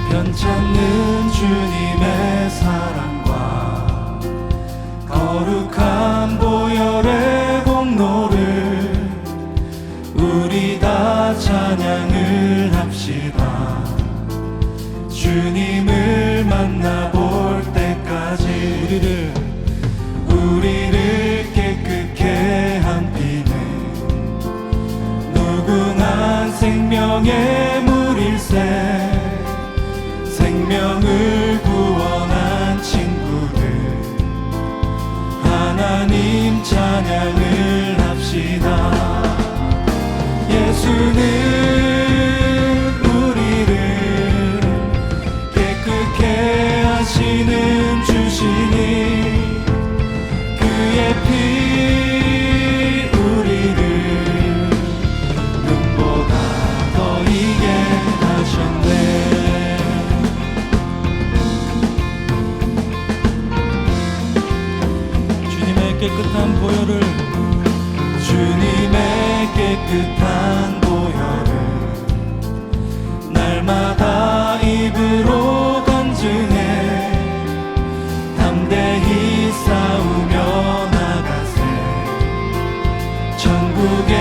변찮는 주님의 사랑과 거룩한 보혈의 공로를 우리 다 찬양을 합시다. 주님을 만나볼 때까지 우리를 깨끗게 한 피는 무궁한 생명의 물일세. 생명을 구원한 친구들 하나님 찬양을 합시다. 예수는 우리를 깨끗게 하시는 주시니 그의 피 우리를 눈보다 더 이게 하셨네. 깨끗한 보혈을 주님의 깨끗한 보혈을 날마다 입으로 간증해 담대히 싸우며 나가세. 천국에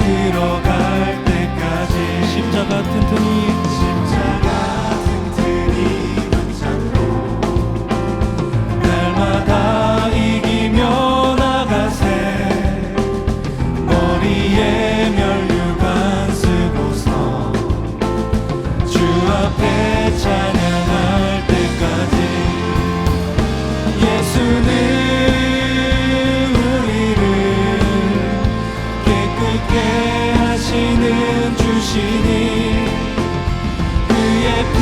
들어갈 때까지 십자가 튼튼히 붙잡고 날마다 이기며 머리에 면류관 쓰고서 주 앞에 찬양할 때까지 예수는 우리를 깨끗게 하시는 주시니 그의 피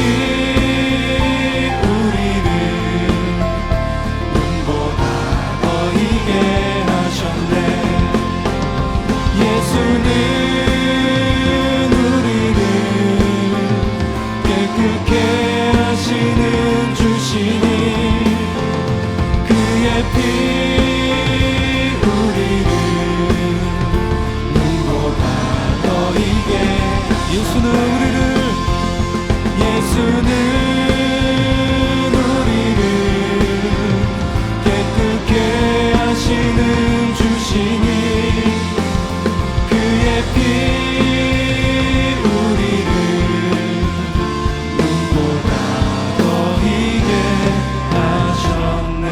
우리를 눈보다 더 이게 하셨네. 예수는 우리를 깨끗게 하시는 주시니 그의 피 우리를 눈보다 더 이게. 예수는 우리를 깨끗게 하시는 주시니 그의 피 우리를 눈보다 더 이게 하셨네.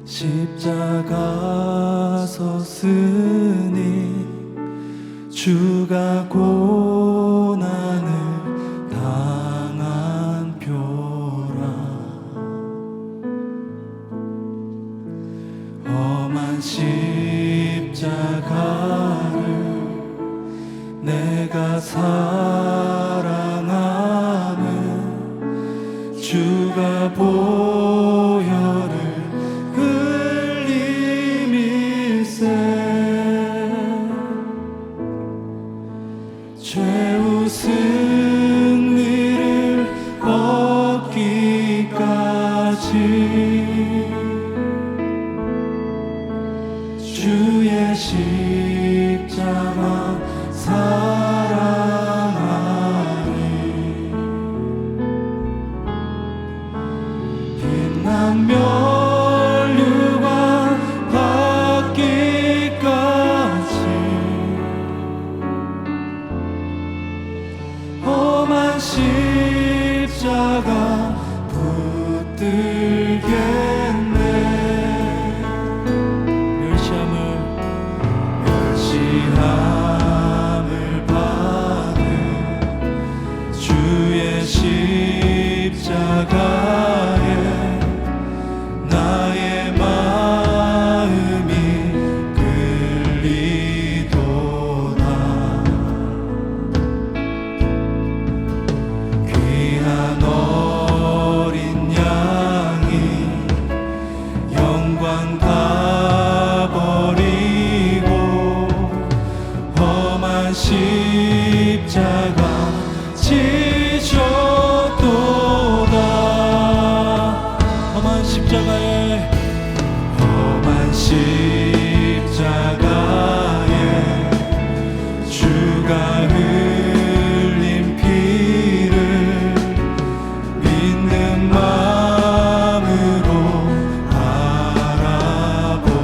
십자가 섰으니 주가 고난을 당한 표라. 험한 십자가를 내가 사랑하는 주가 보혈을 죄우 승리를 얻기까지 주의 십자가 사랑하니 빛난 면류관 받기까지 험한 십자가 붙들겠네. 멸시함을 험한 십자가에 주가 흘린 피를 믿는 마음으로 바라보니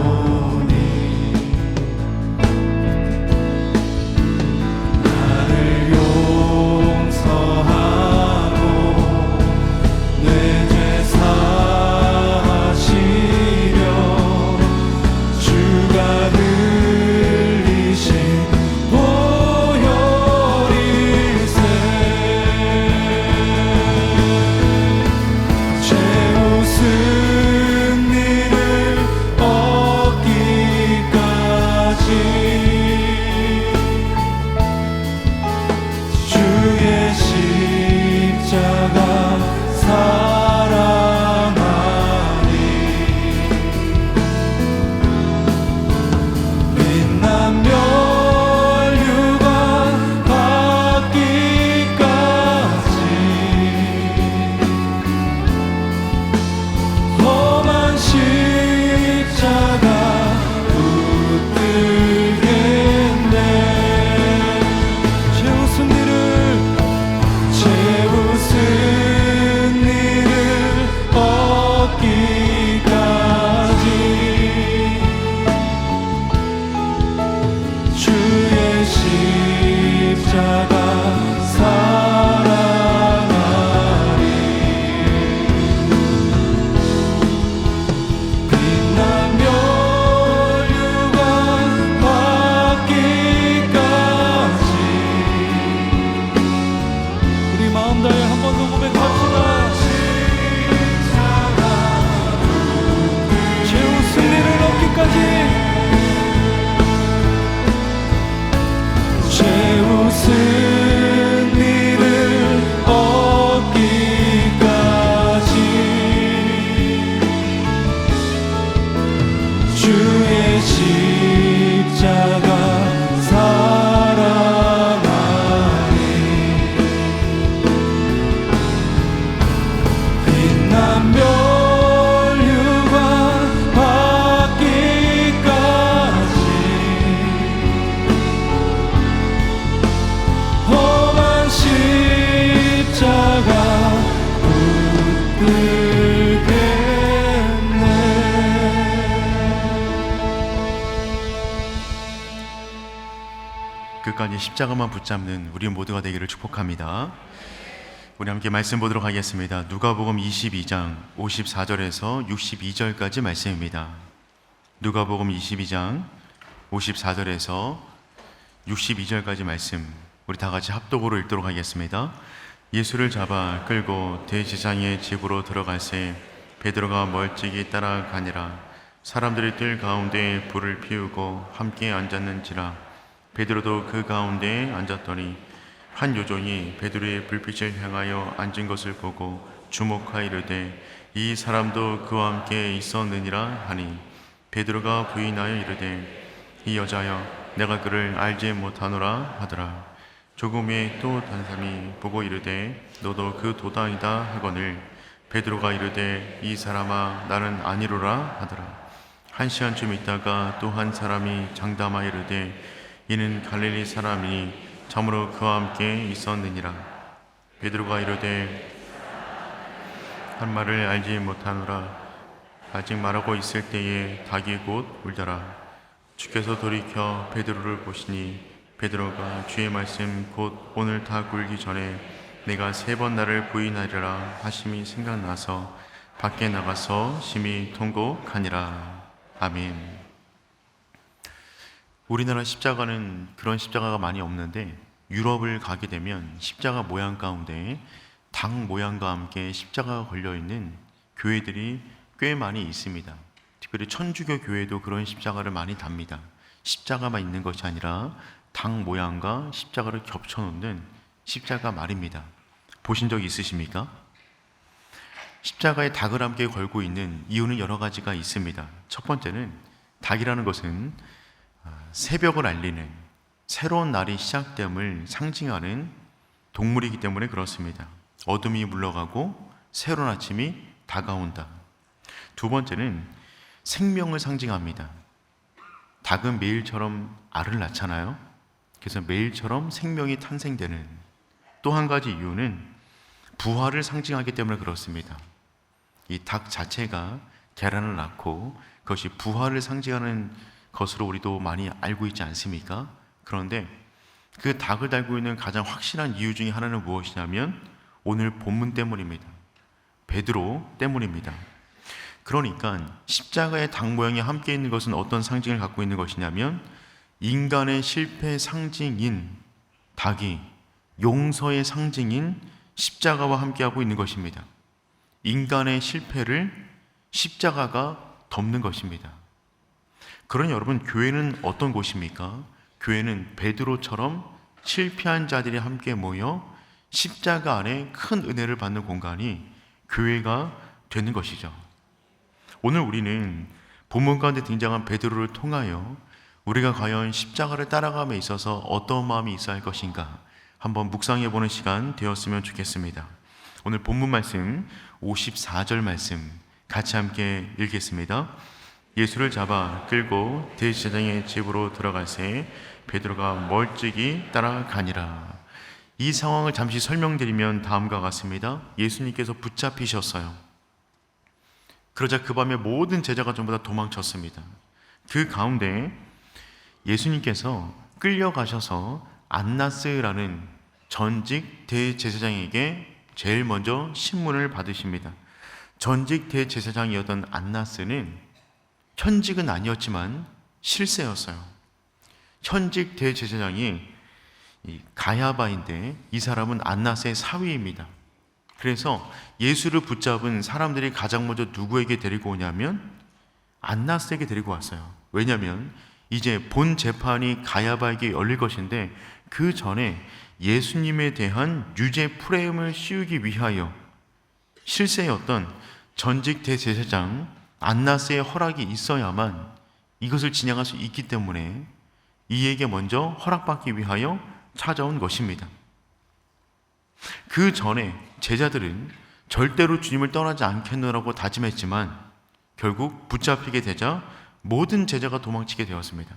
나를 용서하고 내 죄 사하시려 주가 흘리신 보혈일세 죄 웃은 일을 얻기까지 주의 십자가 사랑하니 빛난 면류관 받기까지 험한 십자가 붙들겠네 죄 웃은 일을 얻기까지 주의 십자가 사랑하리 빛난 면류관 받기까지 우리 마음 다해 한 번 더 고백합시다. 죄 웃은 일을 얻기까지 죄 웃은 일을 얻기까지 주의 십자가 사랑하니 빛난 면류관 받기까지 험한 십자가 붙들겠네. 끝까지 십자가만 붙잡는 우리 모두가 되기를 축복합니다. 우리 함께 말씀 보도록 하겠습니다. 누가복음 22장 54절에서 62절까지 말씀입니다. 누가복음 22장 54절에서 62절까지 말씀 우리 다 같이 합독으로 읽도록 하겠습니다. 예수를 잡아 끌고 대제사장의 집으로 들어갈새 베드로가 멀찍이 따라가니라. 사람들이 뜰 가운데 불을 피우고 함께 앉았는지라. 베드로도 그 가운데에 앉았더니 한 요종이 베드로의 불빛을 향하여 앉은 것을 보고 주목하여 이르되 이 사람도 그와 함께 있었느니라 하니 베드로가 부인하여 이르되 이 여자여 내가 그를 알지 못하노라 하더라. 조금 후에 또 다른 사람이 보고 이르되 너도 그 도당이다 하거늘 베드로가 이르되 이 사람아 나는 아니로라 하더라. 한 시간쯤 있다가 또 한 사람이 장담하여 이르되 이는 갈릴리 사람이니 참으로 그와 함께 있었느니라. 베드로가 이르되 한 말을 알지 못하노라. 아직 말하고 있을 때에 닭이 곧 울더라. 주께서 돌이켜 베드로를 보시니 베드로가 주의 말씀 곧 오늘 닭 울기 전에 내가 3번 나를 부인하리라 하심이 생각나서 밖에 나가서 심히 통곡하니라. 아멘. 우리나라 십자가는 그런 십자가가 많이 없는데 유럽을 가게 되면 십자가 모양 가운데 닭 모양과 함께 십자가가 걸려있는 교회들이 꽤 많이 있습니다. 특별히 천주교 교회도 그런 십자가를 많이 답니다. 십자가만 있는 것이 아니라 닭 모양과 십자가를 겹쳐놓는 십자가 말입니다. 보신 적 있으십니까? 십자가에 닭을 함께 걸고 있는 이유는 여러 가지가 있습니다. 첫 번째는 닭이라는 것은 새벽을 알리는 새로운 날이 시작됨을 상징하는 동물이기 때문에 그렇습니다. 어둠이 물러가고 새로운 아침이 다가온다. 두 번째는 생명을 상징합니다. 닭은 매일처럼 알을 낳잖아요. 그래서 매일처럼 생명이 탄생되는 또 한 가지 이유는 부활을 상징하기 때문에 그렇습니다. 이 닭 자체가 계란을 낳고 그것이 부활을 상징하는 것으로 우리도 많이 알고 있지 않습니까? 그런데 그 닭을 달고 있는 가장 확실한 이유 중에 하나는 무엇이냐면 오늘 본문 때문입니다. 베드로 때문입니다. 그러니까 십자가의 닭 모양이 함께 있는 것은 어떤 상징을 갖고 있는 것이냐면 인간의 실패 상징인 닭이 용서의 상징인 십자가와 함께하고 있는 것입니다. 인간의 실패를 십자가가 덮는 것입니다. 그러니 여러분, 교회는 어떤 곳입니까? 교회는 베드로처럼 실패한 자들이 함께 모여 십자가 안에 큰 은혜를 받는 공간이 교회가 되는 것이죠. 오늘 우리는 본문 가운데 등장한 베드로를 통하여 우리가 과연 십자가를 따라감에 있어서 어떤 마음이 있어야 할 것인가 한번 묵상해 보는 시간 되었으면 좋겠습니다. 오늘 본문 말씀 54절 말씀 같이 함께 읽겠습니다. 예수를 잡아 끌고 대제사장의 집으로 들어가세 베드로가 멀찍이 따라가니라. 이 상황을 잠시 설명드리면 다음과 같습니다. 예수님께서 붙잡히셨어요. 그러자 그 밤에 모든 제자가 전부 다 도망쳤습니다. 그 가운데 예수님께서 끌려가셔서 안나스라는 전직 대제사장에게 제일 먼저 신문을 받으십니다. 전직 대제사장이었던 안나스는 현직은 아니었지만 실세였어요. 현직 대제사장이 가야바인데 이 사람은 안나스의 사위입니다. 그래서 예수를 붙잡은 사람들이 가장 먼저 누구에게 데리고 오냐면 안나스에게 데리고 왔어요. 왜냐하면 이제 본 재판이 가야바에게 열릴 것인데 그 전에 예수님에 대한 유죄 프레임을 씌우기 위하여 실세였던 전직 대제사장 안나스의 허락이 있어야만 이것을 진행할 수 있기 때문에 이에게 먼저 허락받기 위하여 찾아온 것입니다. 그 전에 제자들은 절대로 주님을 떠나지 않겠노라고 다짐했지만 결국 붙잡히게 되자 모든 제자가 도망치게 되었습니다.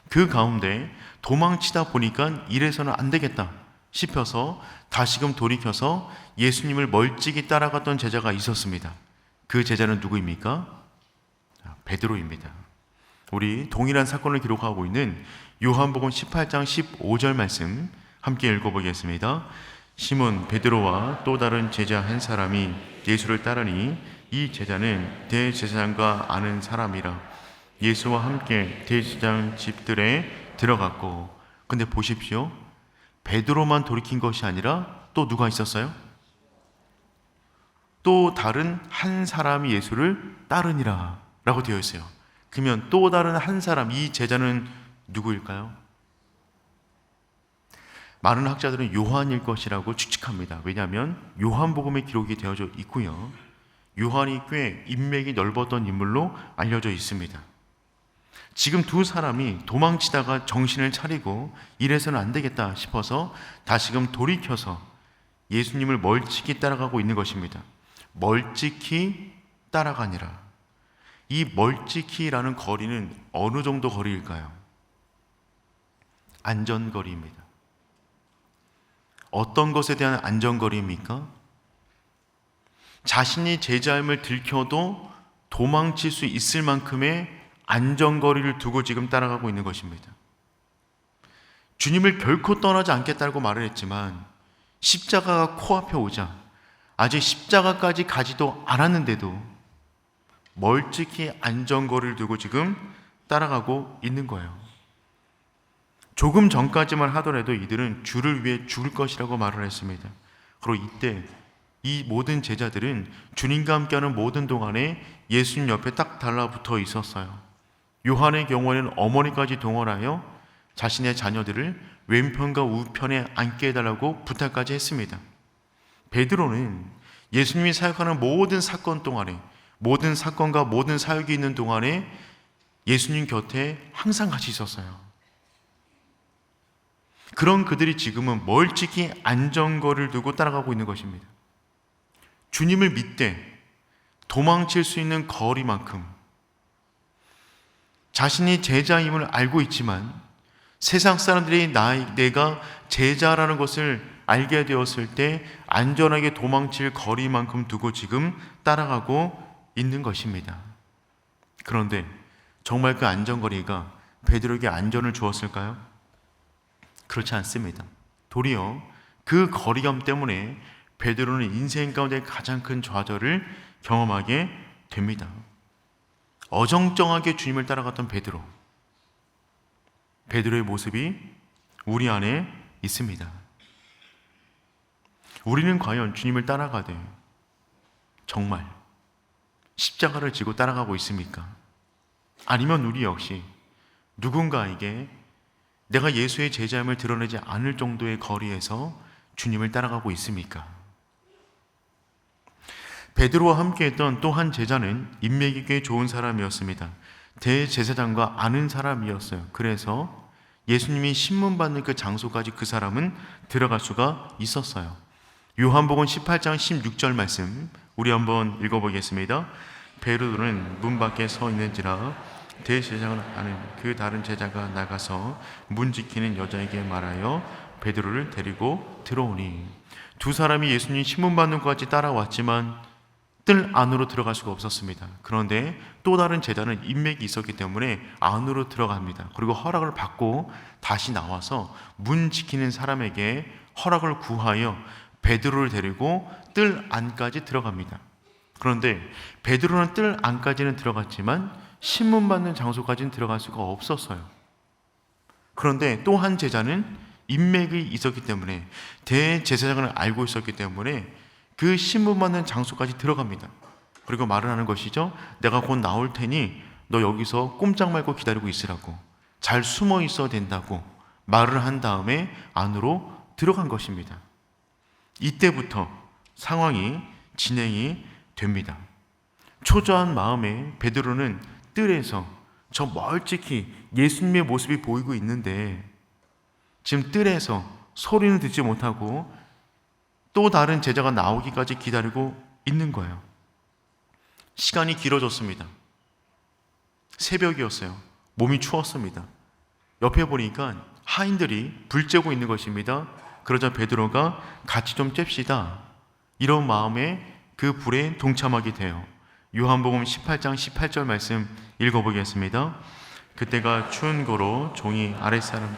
그 가운데 도망치다 보니까 이래서는 안 되겠다 싶어서 다시금 돌이켜서 예수님을 멀찍이 따라갔던 제자가 있었습니다. 그 제자는 누구입니까? 베드로입니다. 우리 동일한 사건을 기록하고 있는 요한복음 18장 15절 말씀 함께 읽어보겠습니다. 시몬 베드로와 또 다른 제자 한 사람이 예수를 따르니 이 제자는 대제사장과 아는 사람이라 예수와 함께 대제사장 집들에 들어갔고, 근데 보십시오, 베드로만 돌이킨 것이 아니라 또 누가 있었어요? 또 다른 한 사람이 예수를 따르니라 라고 되어 있어요. 그러면 또 다른 한 사람, 이 제자는 누구일까요? 많은 학자들은 요한일 것이라고 추측합니다. 왜냐하면 요한복음에 기록이 되어져 있고요, 요한이 꽤 인맥이 넓었던 인물로 알려져 있습니다. 지금 두 사람이 도망치다가 정신을 차리고 이래서는 안 되겠다 싶어서 다시금 돌이켜서 예수님을 멀찍이 따라가고 있는 것입니다. 멀찍이 따라가니라. 이 멀찍이라는 거리는 어느 정도 거리일까요? 안전거리입니다. 어떤 것에 대한 안전거리입니까? 자신이 제자임을 들켜도 도망칠 수 있을 만큼의 안전거리를 두고 지금 따라가고 있는 것입니다. 주님을 결코 떠나지 않겠다고 말을 했지만 십자가가 코앞에 오자 아직 십자가까지 가지도 않았는데도 멀찍이 안전거리를 두고 지금 따라가고 있는 거예요. 조금 전까지만 하더라도 이들은 주를 위해 죽을 것이라고 말을 했습니다. 그리고 이때 이 모든 제자들은 주님과 함께하는 모든 동안에 예수님 옆에 딱 달라붙어 있었어요. 요한의 경우에는 어머니까지 동원하여 자신의 자녀들을 왼편과 우편에 앉게 해달라고 부탁까지 했습니다. 베드로는 예수님이 사역하는 모든 사건 동안에, 모든 사건과 모든 사역이 있는 동안에 예수님 곁에 항상 같이 있었어요. 그런 그들이 지금은 멀찍이 안전거리를 두고 따라가고 있는 것입니다. 주님을 믿되 도망칠 수 있는 거리만큼 자신이 제자임을 알고 있지만 세상 사람들이 내가 제자라는 것을 알게 되었을 때 안전하게 도망칠 거리만큼 두고 지금 따라가고 있는 것입니다. 그런데 정말 그 안전거리가 베드로에게 안전을 주었을까요? 그렇지 않습니다. 도리어 그 거리감 때문에 베드로는 인생 가운데 가장 큰 좌절을 경험하게 됩니다. 어정쩡하게 주님을 따라갔던 베드로의 모습이 우리 안에 있습니다. 우리는 과연 주님을 따라가되 정말 십자가를 지고 따라가고 있습니까? 아니면 우리 역시 누군가에게 내가 예수의 제자임을 드러내지 않을 정도의 거리에서 주님을 따라가고 있습니까? 베드로와 함께했던 또 한 제자는 인맥이 꽤 좋은 사람이었습니다. 대제사장과 아는 사람이었어요. 그래서 예수님이 신문받는 그 장소까지 그 사람은 들어갈 수가 있었어요. 요한복음 18장 16절 말씀 우리 한번 읽어보겠습니다. 베드로는 문 밖에 서 있는지라 대제사장을 아는 그 다른 제자가 나가서 문 지키는 여자에게 말하여 베드로를 데리고 들어오니, 두 사람이 예수님 신문받는 것까지 따라왔지만 뜰 안으로 들어갈 수가 없었습니다. 그런데 또 다른 제자는 인맥이 있었기 때문에 안으로 들어갑니다. 그리고 허락을 받고 다시 나와서 문 지키는 사람에게 허락을 구하여 베드로를 데리고 뜰 안까지 들어갑니다. 그런데 베드로는 뜰 안까지는 들어갔지만 신문받는 장소까지는 들어갈 수가 없었어요. 그런데 또 한 제자는 인맥이 있었기 때문에, 대제사장을 알고 있었기 때문에 그 신문받는 장소까지 들어갑니다. 그리고 말을 하는 것이죠. 내가 곧 나올 테니 너 여기서 꼼짝 말고 기다리고 있으라고, 잘 숨어 있어야 된다고 말을 한 다음에 안으로 들어간 것입니다. 이때부터 상황이 진행이 됩니다. 초조한 마음에 베드로는 뜰에서 저 멀찍이 예수님의 모습이 보이고 있는데 지금 뜰에서 소리는 듣지 못하고 또 다른 제자가 나오기까지 기다리고 있는 거예요. 시간이 길어졌습니다. 새벽이었어요. 몸이 추웠습니다. 옆에 보니까 하인들이 불 쬐고 있는 것입니다. 그러자 베드로가 같이 좀 쬐시다, 이런 마음에 그 불에 동참하게 돼요. 요한복음 18장 18절 말씀 읽어보겠습니다. 그때가 추운 고로 종이 아랫사람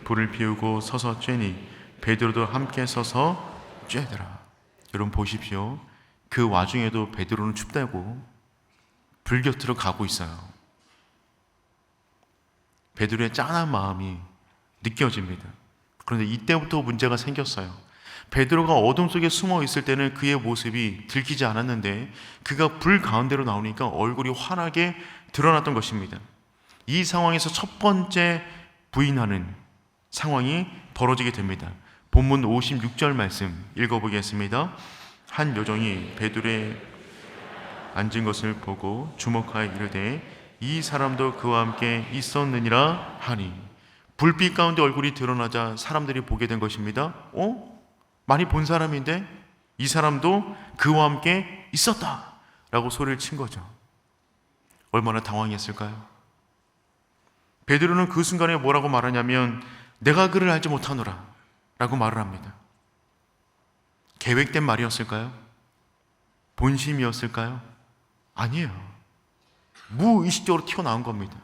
불을 피우고 서서 쬐니 베드로도 함께 서서 쬐더라. 여러분 보십시오. 그 와중에도 베드로는 춥다고 불 곁으로 가고 있어요. 베드로의 짠한 마음이 느껴집니다. 그런데 이때부터 문제가 생겼어요. 베드로가 어둠 속에 숨어 있을 때는 그의 모습이 들키지 않았는데 그가 불 가운데로 나오니까 얼굴이 환하게 드러났던 것입니다. 이 상황에서 첫 번째 부인하는 상황이 벌어지게 됩니다. 본문 56절 말씀 읽어보겠습니다. 한 여종이 베드로의 앉은 것을 보고 주목하여 이르되 이 사람도 그와 함께 있었느니라 하니, 불빛 가운데 얼굴이 드러나자 사람들이 보게 된 것입니다. 많이 본 사람인데 이 사람도 그와 함께 있었다 라고 소리를 친 거죠. 얼마나 당황했을까요? 베드로는 그 순간에 뭐라고 말하냐면 내가 그를 알지 못하노라 라고 말을 합니다. 계획된 말이었을까요? 본심이었을까요? 아니에요. 무의식적으로 튀어나온 겁니다.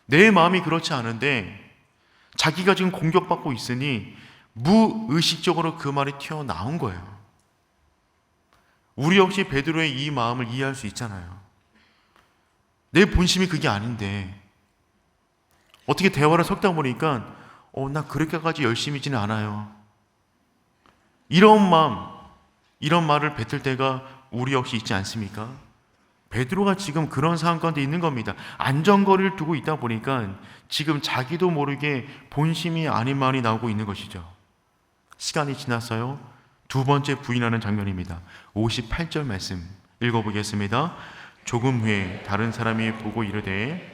내 마음이 그렇지 않은데 자기가 지금 공격받고 있으니 무의식적으로 그 말이 튀어나온 거예요. 우리 역시 베드로의 이 마음을 이해할 수 있잖아요. 내 본심이 그게 아닌데 어떻게 대화를 섞다 보니까 나 그렇게까지 열심히지는 않아요, 이런 마음, 이런 말을 뱉을 때가 우리 역시 있지 않습니까? 베드로가 지금 그런 상황 가운데 있는 겁니다. 안전거리를 두고 있다 보니까 지금 자기도 모르게 본심이 아닌 말이 나오고 있는 것이죠. 시간이 지났어요. 두 번째 부인하는 장면입니다. 58절 말씀 읽어보겠습니다. 조금 후에 다른 사람이 보고 이르되,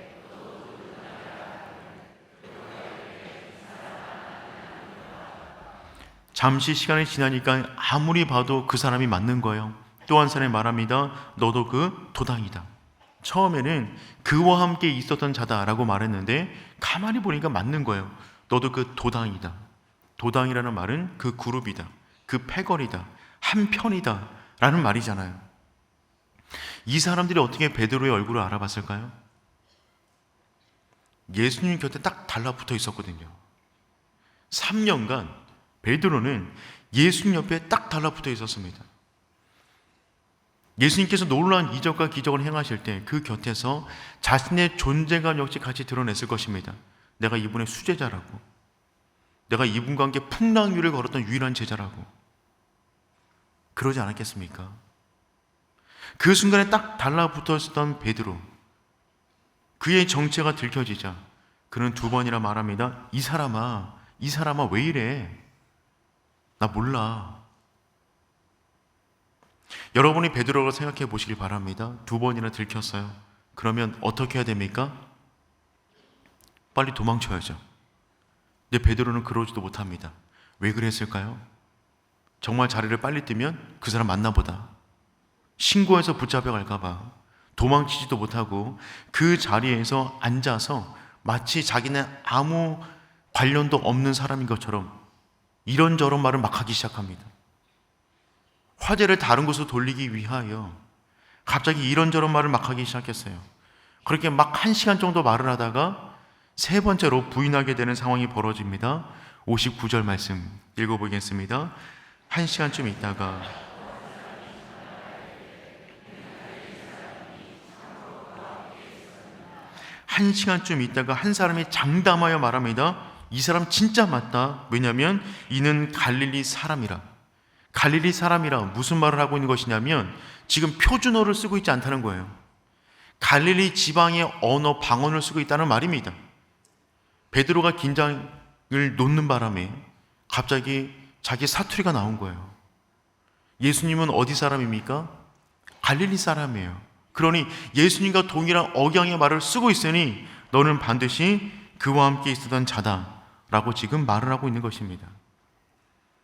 잠시 시간이 지나니까 아무리 봐도 그 사람이 맞는 거예요. 또 한 사람이 말합니다. 너도 그 도당이다. 처음에는 그와 함께 있었던 자다라고 말했는데 가만히 보니까 맞는 거예요. 너도 그 도당이다. 도당이라는 말은 그 그룹이다, 그 패거리다, 한편이다 라는 말이잖아요. 이 사람들이 어떻게 베드로의 얼굴을 알아봤을까요? 예수님 곁에 딱 달라붙어 있었거든요. 3년간 베드로는 예수님 옆에 딱 달라붙어 있었습니다. 예수님께서 놀라운 이적과 기적을 행하실 때 그 곁에서 자신의 존재감 역시 같이 드러냈을 것입니다. 내가 이분의 수제자라고, 내가 이분과 함께 풍랑유를 걸었던 유일한 제자라고. 그러지 않았겠습니까? 그 순간에 딱 달라붙어 있었던 베드로, 그의 정체가 들켜지자 그는 2번이나 말합니다. 이 사람아 왜 이래? 나 몰라. 여러분이 베드로를 생각해 보시길 바랍니다. 2번이나 들켰어요. 그러면 어떻게 해야 됩니까? 빨리 도망쳐야죠. 근데 베드로는 그러지도 못합니다. 왜 그랬을까요? 정말 자리를 빨리 뜨면 그 사람 만나보다 신고해서 붙잡혀 갈까봐 도망치지도 못하고 그 자리에서 앉아서 마치 자기는 아무 관련도 없는 사람인 것처럼 이런저런 말을 막 하기 시작합니다. 화제를 다른 곳으로 돌리기 위하여 갑자기 이런저런 말을 막 하기 시작했어요. 그렇게 막 1시간 정도 말을 하다가 3번째로 부인하게 되는 상황이 벌어집니다. 59절 말씀 읽어보겠습니다. 1시간쯤 있다가 한 사람이 장담하여 말합니다. 이 사람 진짜 맞다. 왜냐하면 이는 갈릴리 사람이라. 갈릴리 사람이라 무슨 말을 하고 있는 것이냐면 지금 표준어를 쓰고 있지 않다는 거예요. 갈릴리 지방의 언어, 방언을 쓰고 있다는 말입니다. 베드로가 긴장을 놓는 바람에 갑자기 자기 사투리가 나온 거예요. 예수님은 어디 사람입니까? 갈릴리 사람이에요. 그러니 예수님과 동일한 억양의 말을 쓰고 있으니 너는 반드시 그와 함께 있었던 자다라고 지금 말을 하고 있는 것입니다.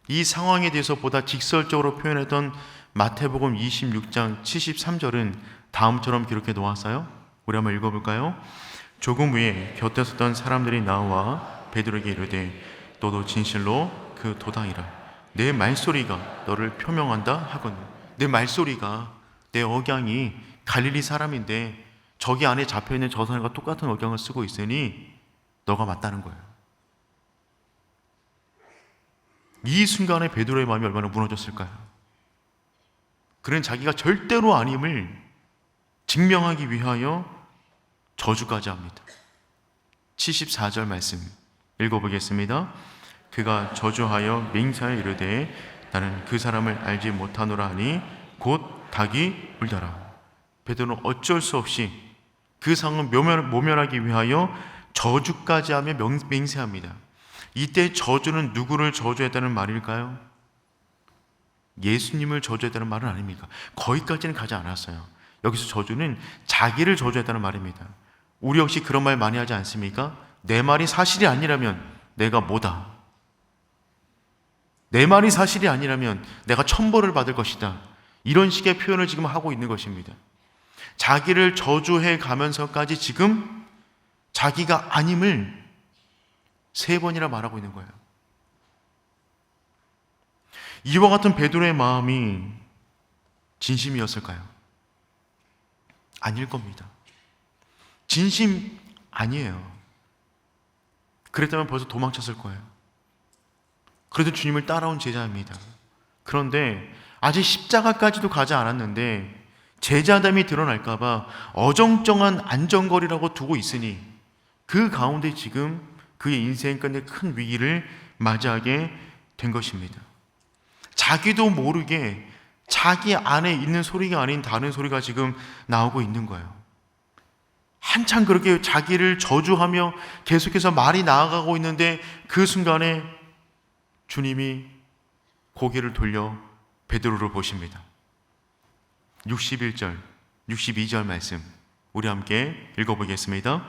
이 상황에 대해서 보다 직설적으로 표현했던 마태복음 26장 73절은 다음처럼 기록해 놓았어요. 우리 한번 읽어볼까요? 조금 후에 곁에 섰던 사람들이 나와 베드로에게 이르되 너도 진실로 그 도당이라. 내 말소리가 너를 표명한다 하거늘. 내 말소리가, 내 억양이 갈릴리 사람인데 저기 안에 잡혀있는 저 사람과 똑같은 억양을 쓰고 있으니 너가 맞다는 거예요. 이 순간에 베드로의 마음이 얼마나 무너졌을까요? 그는 자기가 절대로 아님을 증명하기 위하여 저주까지 합니다. 74절 말씀 읽어보겠습니다. 그가 저주하여 맹세하여 이르되 나는 그 사람을 알지 못하노라 하니 곧 닭이 울더라. 베드로는 어쩔 수 없이 그 상황을 모면하기 위하여 저주까지 하며 맹세합니다. 이때 저주는 누구를 저주했다는 말일까요? 예수님을 저주했다는 말은 아닙니까? 거기까지는 가지 않았어요. 여기서 저주는 자기를 저주했다는 말입니다. 우리 역시 그런 말 많이 하지 않습니까? 내 말이 사실이 아니라면 내가 뭐다. 내 말이 사실이 아니라면 내가 천벌을 받을 것이다. 이런 식의 표현을 지금 하고 있는 것입니다. 자기를 저주해 가면서까지 지금 자기가 아님을 3번이나 말하고 있는 거예요. 이와 같은 베드로의 마음이 진심이었을까요? 아닐 겁니다. 진심 아니에요. 그랬다면 벌써 도망쳤을 거예요. 그래도 주님을 따라온 제자입니다. 그런데 아직 십자가까지도 가지 않았는데 제자됨이 드러날까봐 어정쩡한 안전거리라고 두고 있으니 그 가운데 지금 그의 인생 끝내 큰 위기를 맞이하게 된 것입니다. 자기도 모르게 자기 안에 있는 소리가 아닌 다른 소리가 지금 나오고 있는 거예요. 한참 그렇게 자기를 저주하며 계속해서 말이 나아가고 있는데 그 순간에 주님이 고개를 돌려 베드로를 보십니다. 61절, 62절 말씀 우리 함께 읽어보겠습니다.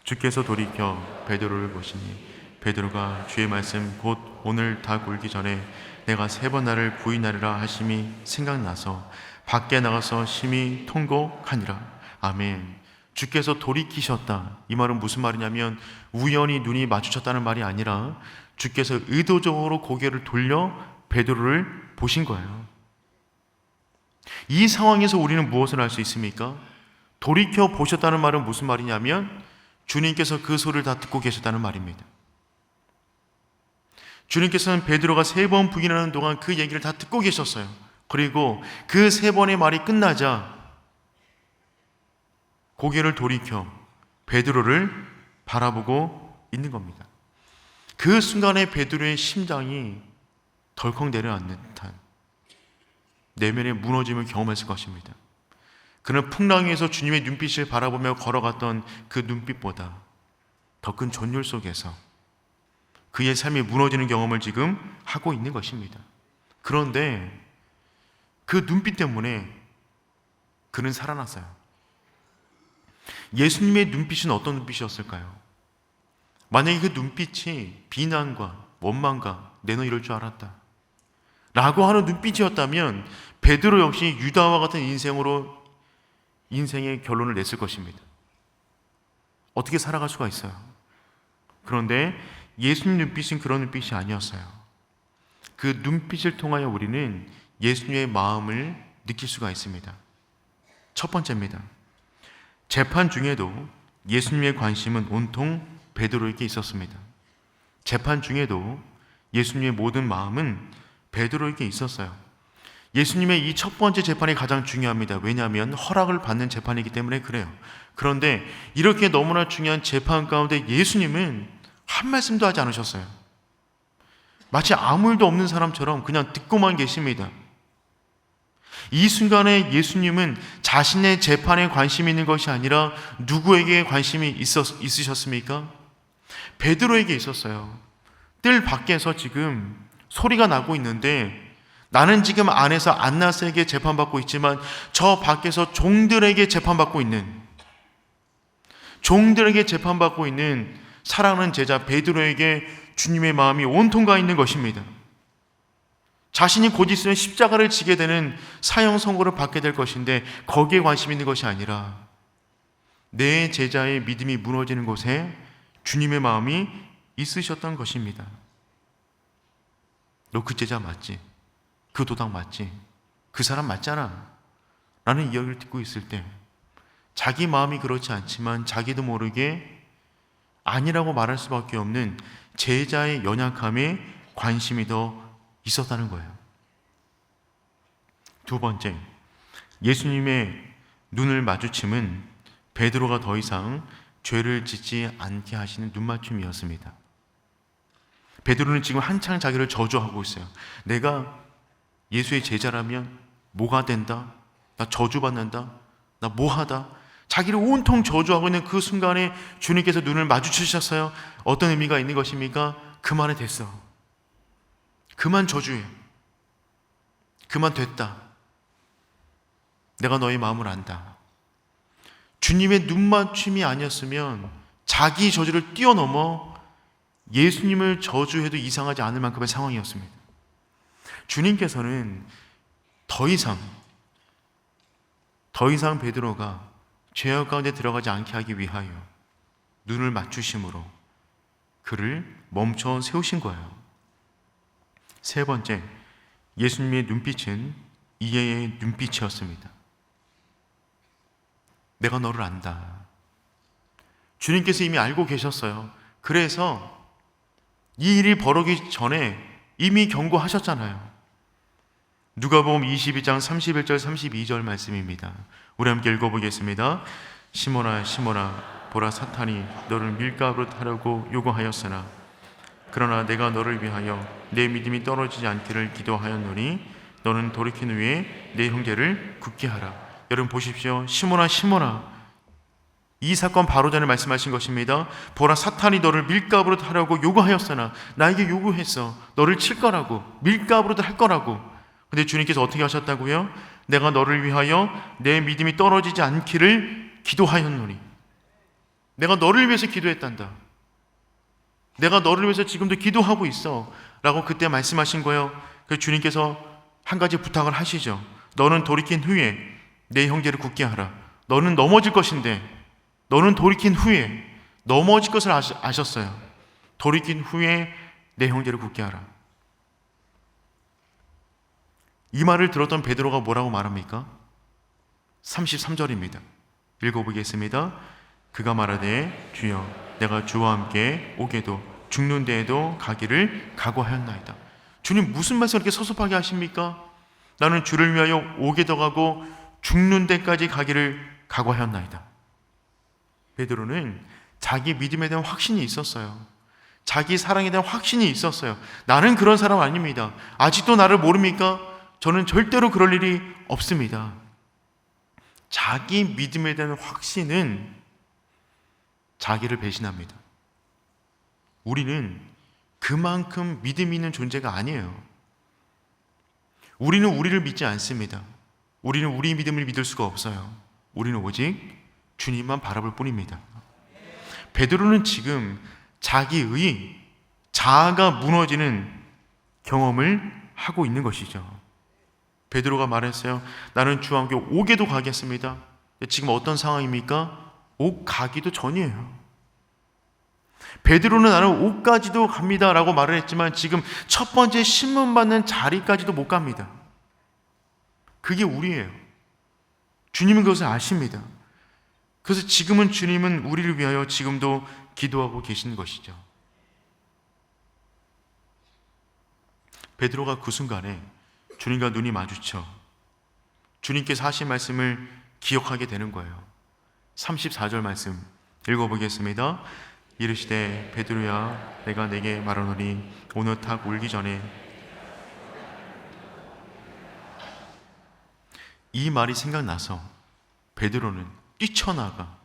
주께서 돌이켜 베드로를 보시니 베드로가 주의 말씀 곧 오늘 닭 울기 전에 내가 3번 나를 부인하리라 하심이 생각나서 밖에 나가서 심히 통곡하니라. 아멘. 주께서 돌이키셨다. 이 말은 무슨 말이냐면 우연히 눈이 마주쳤다는 말이 아니라 주께서 의도적으로 고개를 돌려 베드로를 보신 거예요. 이 상황에서 우리는 무엇을 할 수 있습니까? 돌이켜 보셨다는 말은 무슨 말이냐면 주님께서 그 소리를 다 듣고 계셨다는 말입니다. 주님께서는 베드로가 3번 부인하는 동안 그 얘기를 다 듣고 계셨어요. 그리고 그 3번의 말이 끝나자 고개를 돌이켜 베드로를 바라보고 있는 겁니다. 그 순간에 베드로의 심장이 덜컥 내려앉는 듯한 내면의 무너짐을 경험했을 것입니다. 그는 풍랑 위에서 주님의 눈빛을 바라보며 걸어갔던 그 눈빛보다 더 큰 존율 속에서 그의 삶이 무너지는 경험을 지금 하고 있는 것입니다. 그런데 그 눈빛 때문에 그는 살아났어요. 예수님의 눈빛은 어떤 눈빛이었을까요? 만약에 그 눈빛이 비난과 원망과 내너 이럴 줄 알았다 라고 하는 눈빛이었다면 베드로 역시 유다와 같은 인생의 결론을 냈을 것입니다. 어떻게 살아갈 수가 있어요? 그런데 예수님 눈빛은 그런 눈빛이 아니었어요. 그 눈빛을 통하여 우리는 예수님의 마음을 느낄 수가 있습니다. 첫 번째입니다. 재판 중에도 예수님의 관심은 온통 베드로에게 있었습니다. 재판 중에도 예수님의 모든 마음은 베드로에게 있었어요. 예수님의 이 첫 번째 재판이 가장 중요합니다. 왜냐하면 허락을 받는 재판이기 때문에 그래요. 그런데 이렇게 너무나 중요한 재판 가운데 예수님은 한 말씀도 하지 않으셨어요. 마치 아무 일도 없는 사람처럼 그냥 듣고만 계십니다. 이 순간에 예수님은 자신의 재판에 관심이 있는 것이 아니라 누구에게 관심이 있으셨습니까? 베드로에게 있었어요. 뜰 밖에서 지금 소리가 나고 있는데 나는 지금 안에서 안나스에게 재판받고 있지만 저 밖에서 종들에게 재판받고 있는 사랑하는 제자 베드로에게 주님의 마음이 온통 가 있는 것입니다. 자신이 곧 있으면 십자가를 지게 되는 사형 선고를 받게 될 것인데 거기에 관심 있는 것이 아니라 내 제자의 믿음이 무너지는 곳에 주님의 마음이 있으셨던 것입니다. 너 그 제자 맞지? 그 도당 맞지? 그 사람 맞잖아 라는 이야기를 듣고 있을 때 자기 마음이 그렇지 않지만 자기도 모르게 아니라고 말할 수밖에 없는 제자의 연약함에 관심이 더 있었다는 거예요. 두 번째, 예수님의 눈을 마주침은 베드로가 더 이상 죄를 짓지 않게 하시는 눈맞춤이었습니다. 베드로는 지금 한창 자기를 저주하고 있어요. 내가 예수의 제자라면 뭐가 된다? 나 저주받는다? 나 뭐하다? 자기를 온통 저주하고 있는 그 순간에 주님께서 눈을 마주치셨어요. 어떤 의미가 있는 것입니까? 그만해 됐어. 그만 저주해. 그만 됐다. 내가 너의 마음을 안다. 주님의 눈맞춤이 아니었으면 자기 저주를 뛰어넘어 예수님을 저주해도 이상하지 않을 만큼의 상황이었습니다. 주님께서는 더 이상 베드로가 죄악 가운데 들어가지 않게 하기 위하여 눈을 맞추심으로 그를 멈춰 세우신 거예요. 세 번째, 예수님의 눈빛은 이해의 눈빛이었습니다. 내가 너를 안다. 주님께서 이미 알고 계셨어요. 그래서 이 일이 벌어지기 전에 이미 경고하셨잖아요. 누가복음 22장 31절 32절 말씀입니다. 우리 함께 읽어보겠습니다. 시몬아 시몬아 보라 사탄이 너를 밀가루로 타려고 요구하였으나 그러나 내가 너를 위하여 내 믿음이 떨어지지 않기를 기도하였노니 너는 돌이킨 후에 내 형제를 굳게 하라. 여러분 보십시오. 시몬아 시몬아, 이 사건 바로 전에 말씀하신 것입니다. 보라 사탄이 너를 밀가루로 타려고 요구하였으나 나에게 요구했어. 너를 칠 거라고, 밀가루로 할 거라고. 근데 주님께서 어떻게 하셨다고요? 내가 너를 위하여 내 믿음이 떨어지지 않기를 기도하였노니. 내가 너를 위해서 기도했단다. 내가 너를 위해서 지금도 기도하고 있어 라고 그때 말씀하신 거예요. 그래서 주님께서 한 가지 부탁을 하시죠. 너는 돌이킨 후에 내 형제를 굳게 하라. 너는 넘어질 것인데, 너는 돌이킨 후에 넘어질 것을 아셨어요. 돌이킨 후에 내 형제를 굳게 하라. 이 말을 들었던 베드로가 뭐라고 말합니까? 33절입니다. 읽어보겠습니다. 그가 말하되 주여 내가 주와 함께 오게도 죽는 데에도 가기를 각오하였나이다. 주님 무슨 말씀 이렇게 섭섭하게 하십니까? 나는 주를 위하여 오게도 가고 죽는 데까지 가기를 각오하였나이다. 베드로는 자기 믿음에 대한 확신이 있었어요. 자기 사랑에 대한 확신이 있었어요. 나는 그런 사람 아닙니다. 아직도 나를 모릅니까? 저는 절대로 그럴 일이 없습니다. 자기 믿음에 대한 확신은 자기를 배신합니다. 우리는 그만큼 믿음이 있는 존재가 아니에요. 우리는 우리를 믿지 않습니다. 우리는 우리 믿음을 믿을 수가 없어요. 우리는 오직 주님만 바라볼 뿐입니다. 베드로는 지금 자기의 자아가 무너지는 경험을 하고 있는 것이죠. 베드로가 말했어요. 나는 주와 함께 옥에도 가겠습니다. 지금 어떤 상황입니까? 옥 가기도 전이에요. 베드로는 나는 옥까지도 갑니다 라고 말을 했지만 지금 첫 번째 신문 받는 자리까지도 못 갑니다. 그게 우리예요. 주님은 그것을 아십니다. 그래서 지금은 주님은 우리를 위하여 지금도 기도하고 계신 것이죠. 베드로가 그 순간에 주님과 눈이 마주쳐 주님께서 하신 말씀을 기억하게 되는 거예요. 34절 말씀 읽어보겠습니다. 이르시되 베드로야 내가 내게 말하노니 오늘 탁 울기 전에. 이 말이 생각나서 베드로는 뛰쳐나가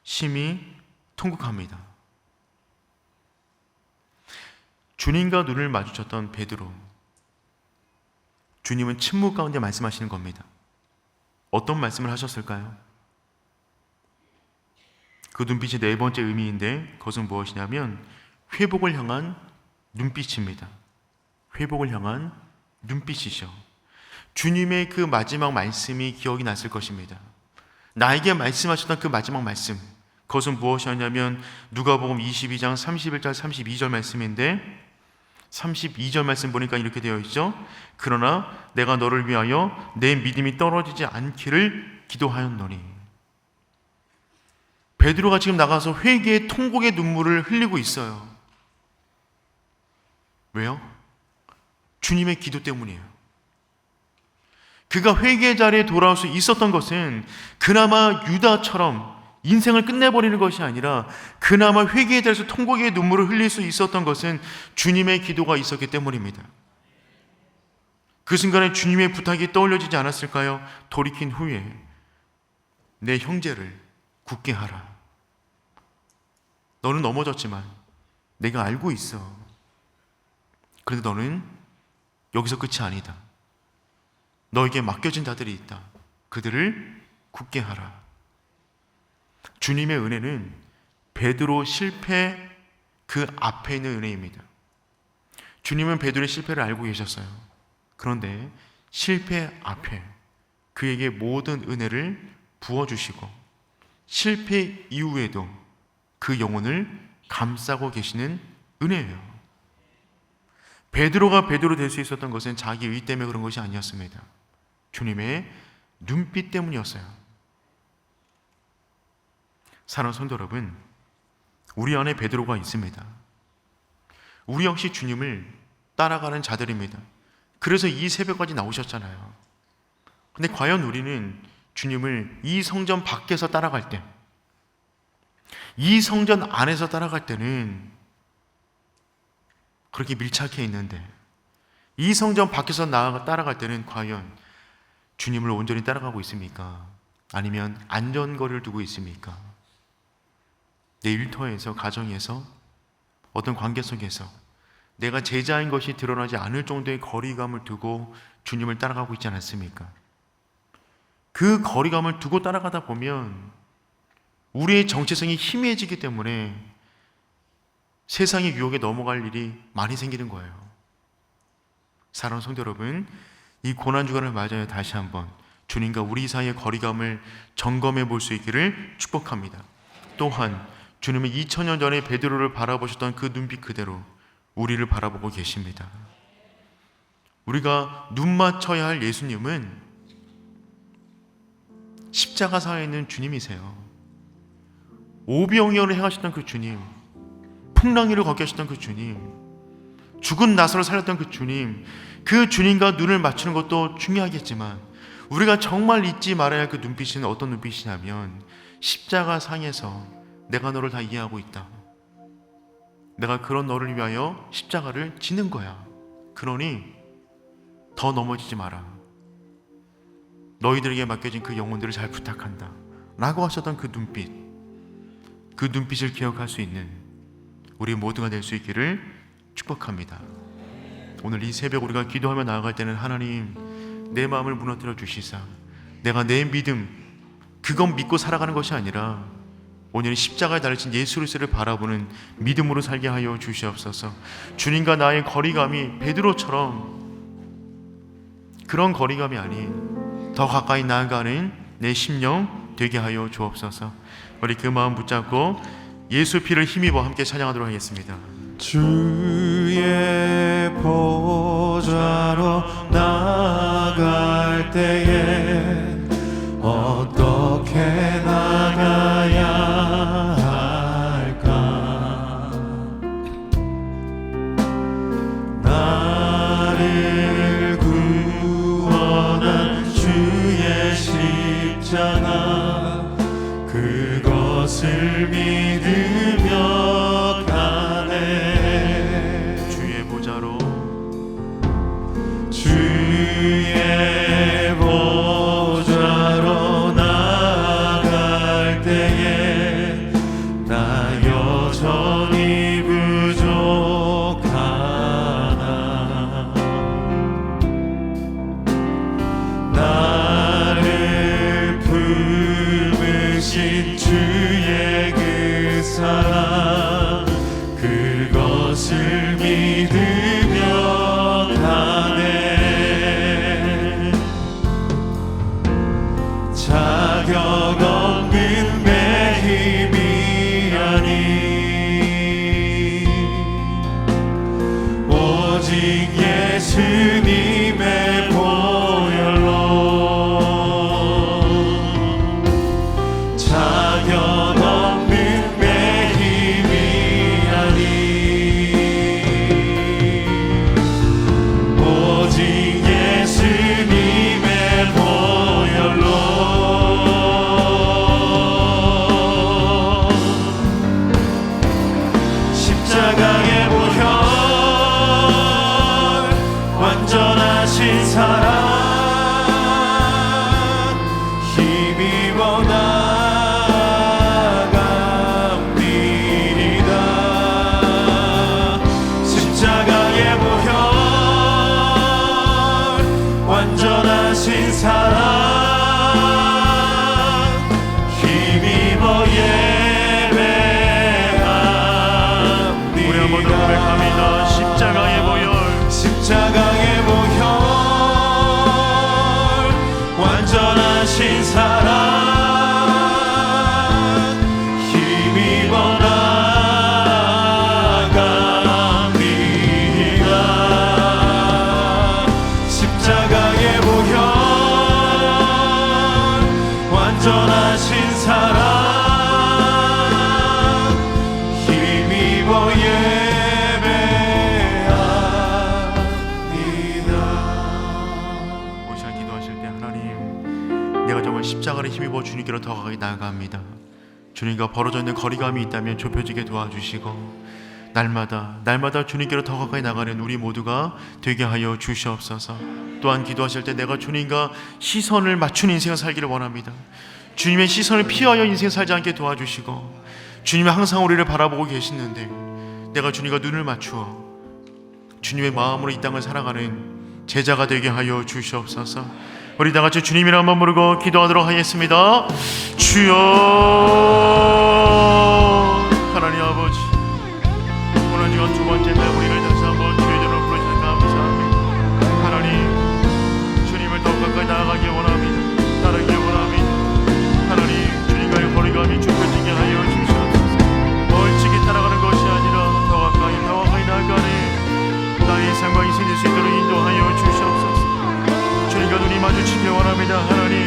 심히 통곡합니다. 주님과 눈을 마주쳤던 베드로, 주님은 침묵 가운데 말씀하시는 겁니다. 어떤 말씀을 하셨을까요? 그 눈빛이 네 번째 의미인데 그것은 무엇이냐면 회복을 향한 눈빛입니다. 회복을 향한 눈빛이죠. 주님의 그 마지막 말씀이 기억이 났을 것입니다. 나에게 말씀하셨던 그 마지막 말씀, 그것은 무엇이었냐면 누가복음 22장 31절 32절 말씀인데 32절 말씀 보니까 이렇게 되어 있죠. 그러나 내가 너를 위하여 내 믿음이 떨어지지 않기를 기도하였노니. 베드로가 지금 나가서 회개의 통곡의 눈물을 흘리고 있어요. 왜요? 주님의 기도 때문이에요. 그가 회개의 자리에 돌아올 수 있었던 것은 그나마 유다처럼 인생을 끝내버리는 것이 아니라 그나마 회개에 대해서 통곡의 눈물을 흘릴 수 있었던 것은 주님의 기도가 있었기 때문입니다. 그 순간에 주님의 부탁이 떠올려지지 않았을까요? 돌이킨 후에 내 형제를 굳게 하라. 너는 넘어졌지만 내가 알고 있어. 그런데 너는 여기서 끝이 아니다. 너에게 맡겨진 자들이 있다. 그들을 굳게 하라. 주님의 은혜는 베드로 실패 그 앞에 있는 은혜입니다. 주님은 베드로의 실패를 알고 계셨어요. 그런데 실패 앞에 그에게 모든 은혜를 부어주시고 실패 이후에도 그 영혼을 감싸고 계시는 은혜예요. 베드로가 베드로 될 수 있었던 것은 자기 의 때문에 그런 것이 아니었습니다. 주님의 눈빛 때문이었어요. 사랑하는 성도 여러분, 우리 안에 베드로가 있습니다. 우리 역시 주님을 따라가는 자들입니다. 그래서 이 새벽까지 나오셨잖아요. 근데 과연 우리는 주님을 이 성전 밖에서 따라갈 때, 이 성전 안에서 따라갈 때는 그렇게 밀착해 있는데 이 성전 밖에서 따라갈 때는 과연 주님을 온전히 따라가고 있습니까? 아니면 안전거리를 두고 있습니까? 내 일터에서, 가정에서, 어떤 관계 속에서 내가 제자인 것이 드러나지 않을 정도의 거리감을 두고 주님을 따라가고 있지 않습니까? 그 거리감을 두고 따라가다 보면 우리의 정체성이 희미해지기 때문에 세상의 유혹에 넘어갈 일이 많이 생기는 거예요. 사랑하는 성도 여러분, 이 고난주간을 맞아요. 다시 한번 주님과 우리 사이의 거리감을 점검해 볼 수 있기를 축복합니다. 또한 주님은 2000년 전에 베드로를 바라보셨던 그 눈빛 그대로 우리를 바라보고 계십니다. 우리가 눈 맞춰야 할 예수님은 십자가상에 있는 주님이세요. 오병이어를 행하셨던 그 주님, 풍랑위를 걷게 하셨던 그 주님, 죽은 나사로를 살렸던 그 주님, 그 주님과 눈을 맞추는 것도 중요하겠지만 우리가 정말 잊지 말아야 할 그 눈빛은 어떤 눈빛이냐면 십자가상에서 내가 너를 다 이해하고 있다. 내가 그런 너를 위하여 십자가를 지는 거야. 그러니 더 넘어지지 마라. 너희들에게 맡겨진 그 영혼들을 잘 부탁한다 라고 하셨던 그 눈빛, 그 눈빛을 기억할 수 있는 우리 모두가 될 수 있기를 축복합니다. 오늘 이 새벽 우리가 기도하며 나아갈 때는 하나님 내 마음을 무너뜨려 주시사 내가 내 믿음 그건 믿고 살아가는 것이 아니라 오늘 십자가에 달리신 예수 그리스도를 바라보는 믿음으로 살게 하여 주시옵소서. 주님과 나의 거리감이 베드로처럼 그런 거리감이 아닌 더 가까이 나아가는 내 심령 되게 하여 주옵소서. 우리 그 마음 붙잡고 예수 피를 힘입어 함께 찬양하도록 하겠습니다. 주의 보좌로 나아갈 때에 어떻게 나가야 할까? 나를 구원한 주의 십자가 그것을 믿으며 가네. 주의 보좌로 주의 보좌로 나아갈 때에 나 여전히 부족하나. 나를 품으신 주의 그 사랑 그것을 믿으며 가네. 자격 없는 내 힘이 아닌 오직 예수님의 보혈로 자격 없는 내 힘이 아닌 오직 예수님의 보혈로 십자가의 보혈 완전하신 사랑 힘입어 나갑니다. 십자가의 보혈 완전하신 사랑 힘입어 예배합니다. 우리 한번 더 고백합니다. 십자가의 보혈 십자가의 보혈 완전하신 사랑 힘입어 나갑니다. 십자가의 보혈 완전하신 사랑 힘입어 오늘 시간 기도하실 때 하나님 내가 정말 십자가를 힘입어 주님께로 더 가까이 나아갑니다. 주님과 벌어져 있는 거리감이 있다면 좁혀지게 도와주시고 날마다 주님께로 더 가까이 나가는 우리 모두가 되게 하여 주시옵소서. 또한 기도하실 때 내가 주님과 시선을 맞춘 인생을 살기를 원합니다. 주님의 시선을 피하여 인생 살지 않게 도와주시고 주님이 항상 우리를 바라보고 계시는데 내가 주님과 눈을 맞추어 주님의 마음으로 이 땅을 살아가는 제자가 되게 하여 주시옵소서. 우리 다 같이 주님이라 한번 부르고 기도하도록 하겠습니다. 주여 하나님 아버지 오늘 시간 두 번째 날 우리를 다시 한번 주의 전으로 부르시는 감사합니다. 하나님 온전히 좁혀지게 하여 주시옵소서. 멀찍이 따라가는 것이 아니라 더 가까이 나아가네 나의 삶과 인생이 될 수 있도록 인도하여 주시옵소서. 주님과 눈이 마주치기 원합니다. 하나님